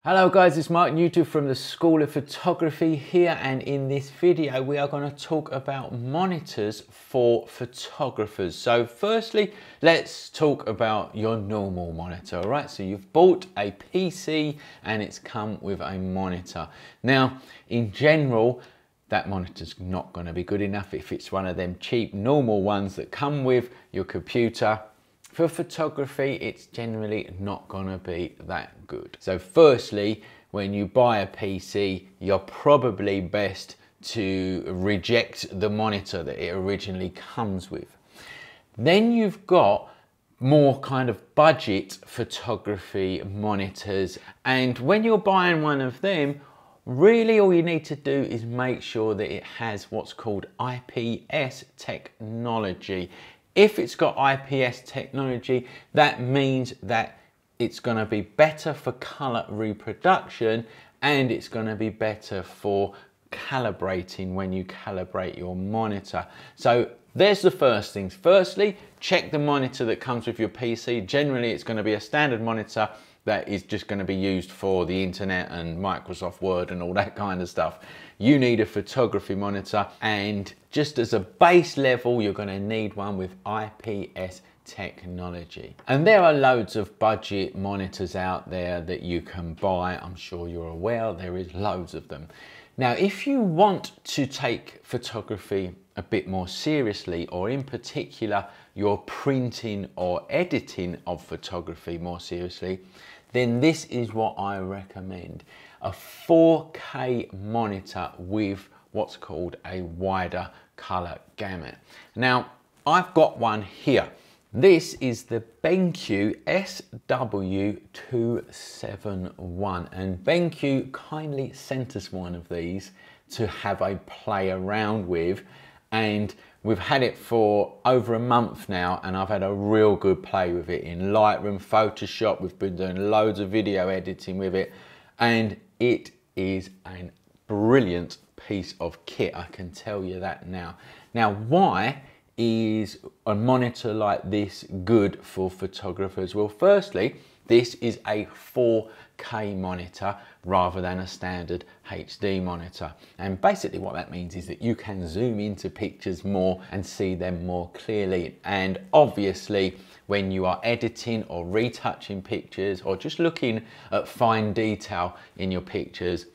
Hello guys, it's Mark Newton from the School of Photography here, and in this video we are going to talk about monitors for photographers. So firstly, let's talk about your normal monitor. All right, so you've bought a PC and it's come with a monitor. Now, in general, that monitor's not going to be good enough if it's one of them cheap normal ones that come with your computer. For photography, it's generally not going to be that good. So firstly, when you buy a PC, you're probably best to reject the monitor that it originally comes with. Then you've got more kind of budget photography monitors. And when you're buying one of them, really all you need to do is make sure that it has what's called IPS technology. If it's got IPS technology, that means that it's going to be better for color reproduction and it's going to be better for calibrating when you calibrate your monitor. So there's the first things. Firstly, check the monitor that comes with your PC. Generally, it's going to be a standard monitor that is just going to be used for the internet and Microsoft Word and all that kind of stuff. You need a photography monitor, and just as a base level, you're going to need one with IPS technology. And there are loads of budget monitors out there that you can buy. I'm sure you're aware there is loads of them. Now, if you want to take photography a bit more seriously, or in particular your printing or editing of photography more seriously, then this is what I recommend. A 4K monitor with what's called a wider color gamut. Now, I've got one here. This is the BenQ SW271, and BenQ kindly sent us one of these to have a play around with, and we've had it for over a month now, and I've had a real good play with it in Lightroom, Photoshop. We've been doing loads of video editing with it, and it is a brilliant piece of kit, I can tell you that now. Now, why is a monitor like this good for photographers? Well, firstly, this is a 4K monitor rather than a standard HD monitor. And basically what that means is that you can zoom into pictures more and see them more clearly. And obviously, when you are editing or retouching pictures or just looking at fine detail in your pictures,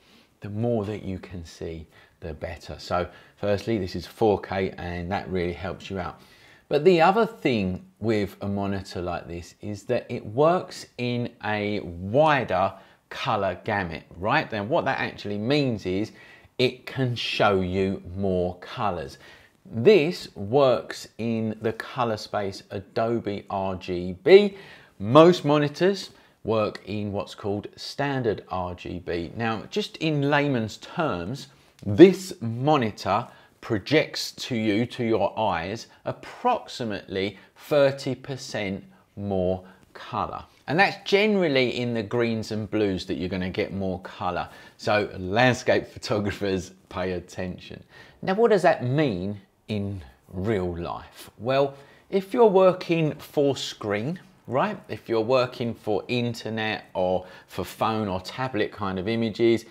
the more that you can see, the better. So firstly, this is 4K and that really helps you out. But the other thing with a monitor like this is that it works in a wider color gamut, right? Then what that actually means is it can show you more colors. This works in the color space Adobe RGB. Most monitors work in what's called standard RGB. Now, just in layman's terms, this monitor projects to you, to your eyes, approximately 30% more color. And that's generally in the greens and blues that you're going to get more color. So landscape photographers, pay attention. Now, what does that mean in real life? Well, if you're working for screen, right? If you're working for internet or for phone or tablet kind of images,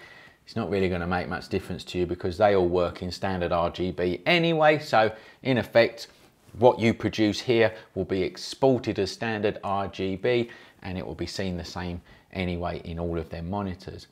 it's not really going to make much difference to you because they all work in standard RGB anyway. So in effect, what you produce here will be exported as standard RGB and it will be seen the same anyway in all of their monitors.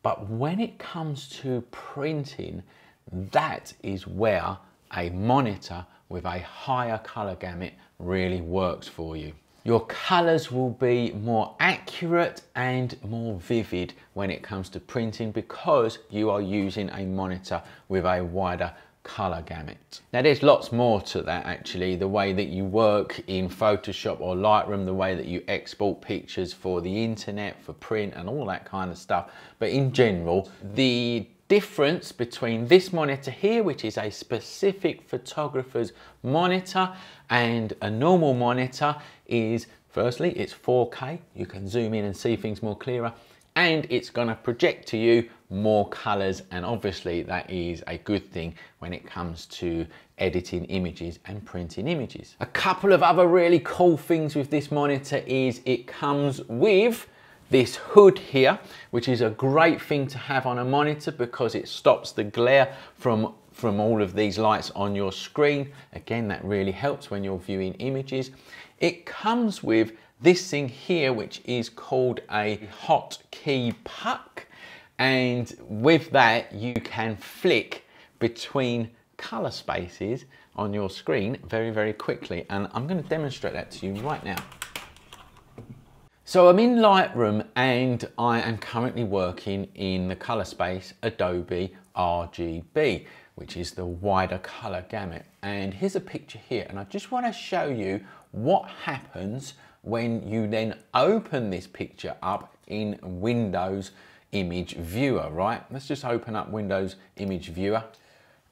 But when it comes to printing, that is where a monitor with a higher color gamut really works for you. Your colors will be more accurate and more vivid when it comes to printing because you are using a monitor with a wider color gamut. Now, there's lots more to that actually, the way that you work in Photoshop or Lightroom, the way that you export pictures for the internet, for print and all that kind of stuff. But in general, the difference between this monitor here, which is a specific photographer's monitor, and a normal monitor is, firstly, it's 4K. You can zoom in and see things more clearer, and it's going to project to you more colors, and obviously that is a good thing when it comes to editing images and printing images. A couple of other really cool things with this monitor is it comes with this hood here, which is a great thing to have on a monitor because it stops the glare from all of these lights on your screen. Again, that really helps when you're viewing images. It comes with this thing here, which is called a Hotkey Puck. And with that, you can flick between color spaces on your screen very, very quickly. And I'm going to demonstrate that to you right now. So I'm in Lightroom and I am currently working in the color space Adobe RGB, which is the wider color gamut. And here's a picture here, and I just want to show you what happens when you then open this picture up in Windows Image Viewer, right? Let's just open up Windows Image Viewer.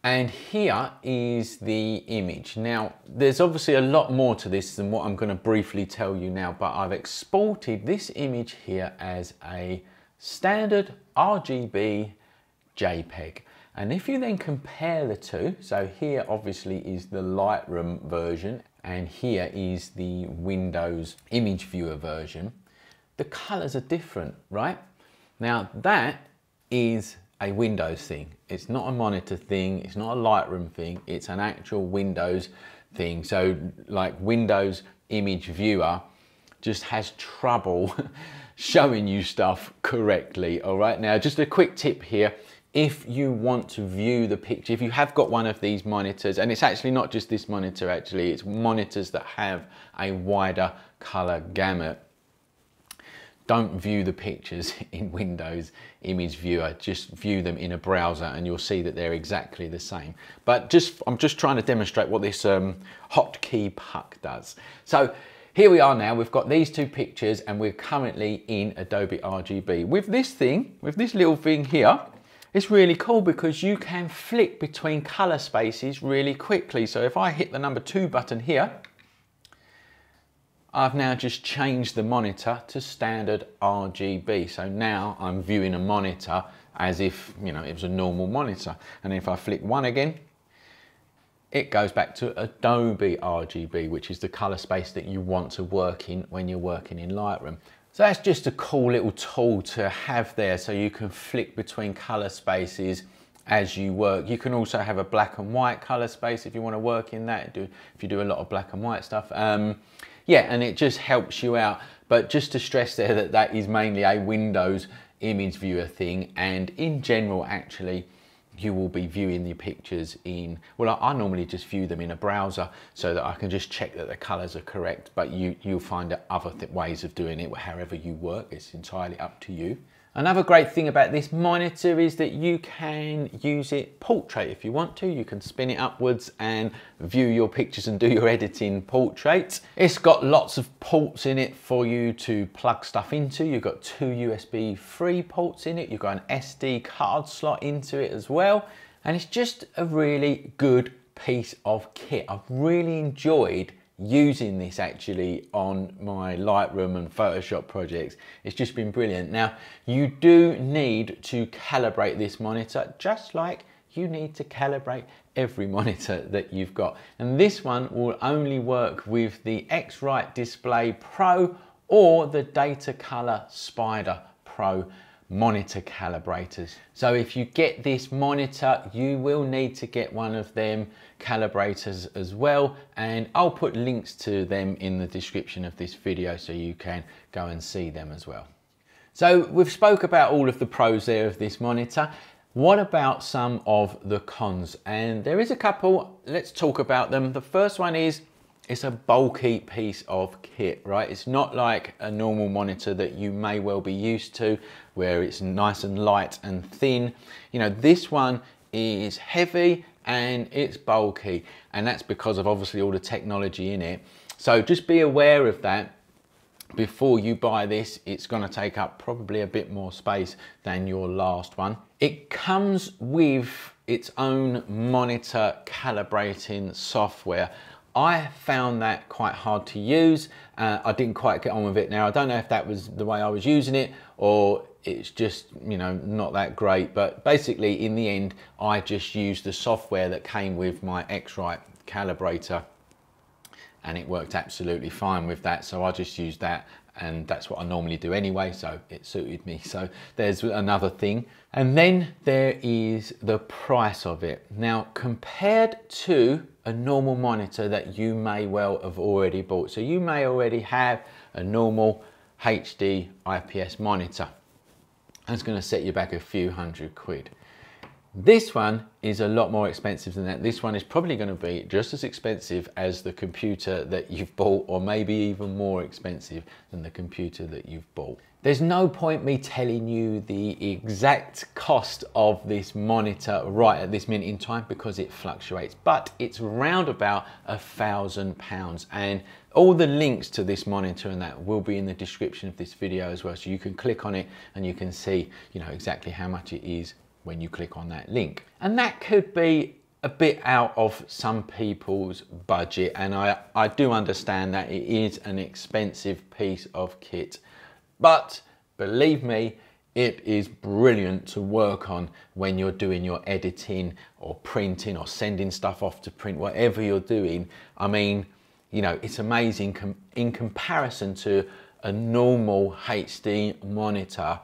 And here is the image. Now, there's obviously a lot more to this than what I'm going to briefly tell you now, but I've exported this image here as a standard RGB JPEG. And if you then compare the two, so here obviously is the Lightroom version, and here is the Windows Image Viewer version, the colors are different, right? Now, that is a Windows thing. It's not a monitor thing, it's not a Lightroom thing, it's an actual Windows thing. So like Windows Image Viewer just has trouble showing you stuff correctly. All right, now just a quick tip here. If you want to view the picture, if you have got one of these monitors, and it's actually not just this monitor actually, it's monitors that have a wider color gamut, don't view the pictures in Windows Image Viewer, just view them in a browser and you'll see that they're exactly the same. But I'm just trying to demonstrate what this Hotkey Puck does. So here we are now, we've got these two pictures and we're currently in Adobe RGB. With this little thing here, it's really cool because you can flick between color spaces really quickly. So if I hit the number 2 button here, I've now just changed the monitor to standard RGB. So now I'm viewing a monitor as if, you know, it was a normal monitor. And if I flick 1 again, it goes back to Adobe RGB, which is the color space that you want to work in when you're working in Lightroom. So that's just a cool little tool to have there so you can flick between color spaces as you work. You can also have a black and white color space if you want to work in that, if you do a lot of black and white stuff. Yeah, and it just helps you out. But just to stress there that that is mainly a Windows Image Viewer thing, and in general actually you will be viewing the pictures in, well, I normally just view them in a browser so that I can just check that the colors are correct, but you'll find other ways of doing it however you work. It's entirely up to you. Another great thing about this monitor is that you can use it portrait if you want to. You can spin it upwards and view your pictures and do your editing portraits. It's got lots of ports in it for you to plug stuff into. You've got 2 USB 3 ports in it. You've got an SD card slot into it as well. And it's just a really good piece of kit. I've really enjoyed using this actually on my Lightroom and Photoshop projects. It's just been brilliant. Now, you do need to calibrate this monitor just like you need to calibrate every monitor that you've got. And this one will only work with the X-Rite Display Pro or the Data Color Spider Pro monitor calibrators. So if you get this monitor, you will need to get one of them calibrators as well, and I'll put links to them in the description of this video so you can go and see them as well. So we've spoke about all of the pros there of this monitor. What about some of the cons? And there is a couple. Let's talk about them. The first one is it's a bulky piece of kit, right? It's not like a normal monitor that you may well be used to, where it's nice and light and thin. You know, this one is heavy and it's bulky, and that's because of obviously all the technology in it. So just be aware of that before you buy this. It's going to take up probably a bit more space than your last one. It comes with its own monitor calibrating software. I found that quite hard to use. I didn't quite get on with it. Now, I don't know if that was the way I was using it or it's just, you know, not that great. But basically, in the end, I just used the software that came with my X-Rite calibrator. and it worked absolutely fine with that. So I just used that, and that's what I normally do anyway, so it suited me. So there's another thing. And then there is the price of it. Now, compared to a normal monitor that you may well have already bought. So you may already have a normal HD IPS monitor. That's going to set you back a few £100. This one is a lot more expensive than that. This one is probably going to be just as expensive as the computer that you've bought, or maybe even more expensive than the computer that you've bought. There's no point me telling you the exact cost of this monitor right at this minute in time because it fluctuates, but it's round about £1,000, and all the links to this monitor and that will be in the description of this video as well. So you can click on it and you can see, you know, exactly how much it is when you click on that link. And that could be a bit out of some people's budget, and I do understand that it is an expensive piece of kit, but believe me, it is brilliant to work on when you're doing your editing or printing or sending stuff off to print, whatever you're doing. I mean, you know, it's amazing in comparison to a normal HD monitor.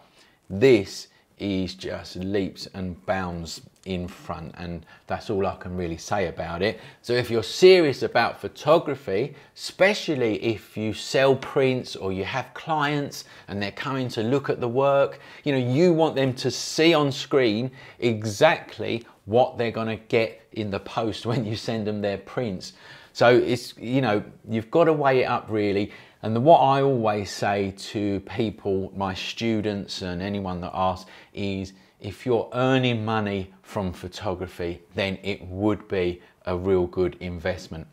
This is just leaps and bounds in front, and that's all I can really say about it. So if you're serious about photography, especially if you sell prints or you have clients and they're coming to look at the work, you know, you want them to see on screen exactly what they're going to get in the post when you send them their prints. So it's, you know, you've got to weigh it up really. And what I always say to people, my students and anyone that asks, is if you're earning money from photography, then it would be a real good investment.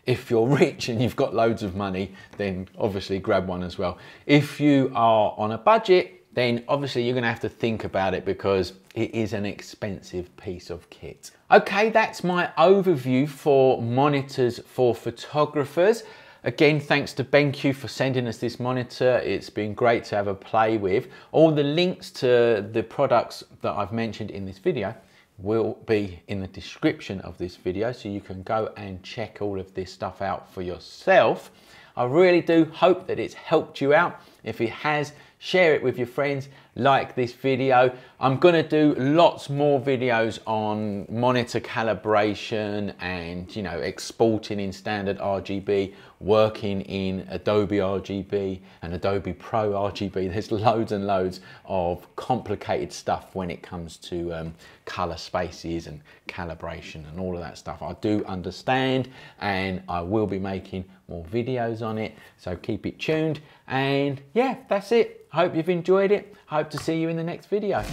If you're rich and you've got loads of money, then obviously grab one as well. If you are on a budget, then obviously you're going to have to think about it because it is an expensive piece of kit. Okay, that's my overview for monitors for photographers. Again, thanks to BenQ for sending us this monitor. It's been great to have a play with. All the links to the products that I've mentioned in this video will be in the description of this video, so you can go and check all of this stuff out for yourself. I really do hope that it's helped you out. If it has, share it with your friends, like this video. I'm gonna do lots more videos on monitor calibration and, you know, exporting in standard RGB, working in Adobe RGB and Adobe Pro RGB. There's loads and loads of complicated stuff when it comes to color spaces and calibration and all of that stuff. I do understand, and I will be making more videos on it, so keep it tuned. And yeah, that's it. I hope you've enjoyed it. I hope to see you in the next video.